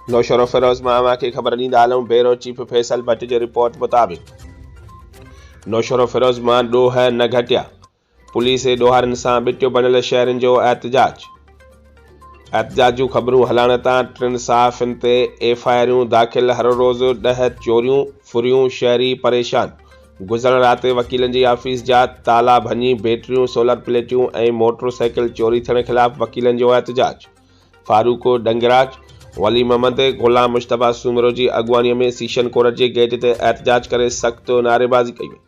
नौशर फिरोज मामा खे ख़बर ॾींदा हलूं। Bureau chief Faisal Bhatt ji report मुताबिक़ नौशर फिरोज मां ॾोह न घटिया। पुलिस ॾोहारनि सां ॿिटियो बणियल शहरनि जो एहतजाज जूं ख़बरूं हलाइण तां 3 सहाफ़ियुनि ते एफआईआरूं दाख़िल। हर रोज़ 10 चोरियूं फुरियूं, शहरी परेशान। गुज़िरियल राति वकीलनि जी ऑफिस जा ताला भञी बैटरियूं, सोलर प्लेटियूं ऐं मोटरसाइकिल चोरी थियण ख़िलाफ़ वकीलनि जो एहतजाज। फारूक डंगराज, वली मोहम्मद, गुलाम मुश्तबा सूमरो जी अॻुवानीअ में सीशन कोर्ट जे गेट ते एहतजाज करे सख़्त नारेबाज़ी कई वई।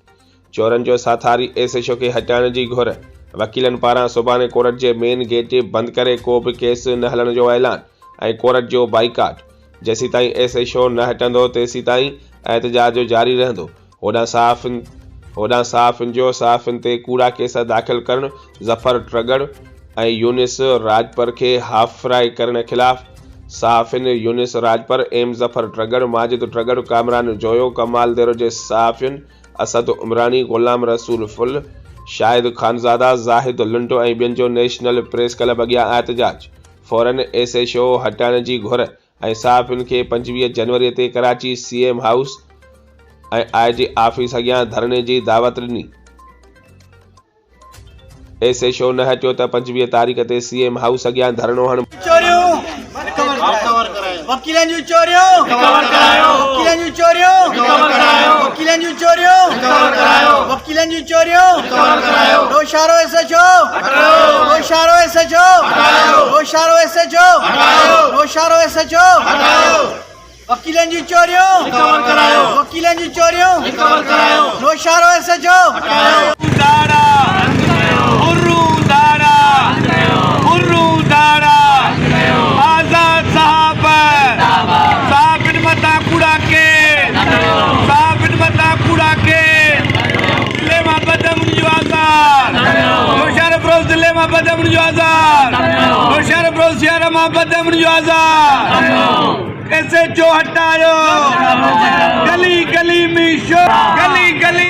चोरनि जो साथारी एसएचओ खे हटाइण जी घुर। वकीलनि पारां सुभाणे कोर्ट जे मेन गेट बंदि करे को बि केस न हलण जो ऐलान ऐं कोर्ट जो बाइकाट। जेसीं ताईं एसएचओ न हटंदो तेसीं ताईं एहतजाज जारी रहंदो। होॾां सहाफ़ियुनि ते कूड़ा केस दाख़िल करणु, ज़फ़र ट्रगड़ ऐं यूनिस राजपर खे हाफ फ्राई करण ख़िलाफ़। सहाफ़ियुनि यूनिस राजपर, एम ज़फ़र ट्रगड़, माजिद ट्रगड़, कामरान जोयो, कमाल देरो जे सहाफ़ियुनि असद उमरानी, गुलाम रसूल फुल, शाहिद खानज़ादा, ज़ाहिद लुंटो ऐं ॿियनि जो नेशनल प्रेस क्लब अॻियां एहतजाज। फौरन एसएचओ हटाइण जी घुर ऐं सहाफ़ियुनि खे 25 जनवरी ते कराची सीएम हाउस ऐं आईजी ऑफिस अॻियां धरणे जी दावत ॾिनी। एसएचओ न हटियो त 25 तारीख़ ते सीएम हाउस अॻियां धरणो हण। वकीलनि जूं चोरियूं रिकवर करायो, वकीलनि जूं चोरियूं रिकवर करायो, वकीलनि जूं चोरियूं रिकवर करायो, वकीलनि जूं चोरियूं रिकवर करायो। होशियारो एसएचओ हटायो, होशियारो एसएचओ हटायो, होशियारो एसएचओ हटायो, होशियारो एसएचओ हटायो। वकीलनि जूं चोरियूं रिकवर करायो, वकीलनि जूं चोरियूं रिकवर करायो, होशियारो एसएचओ हटायो। एसएचओ हटायो, गली गली में शोर, गली गली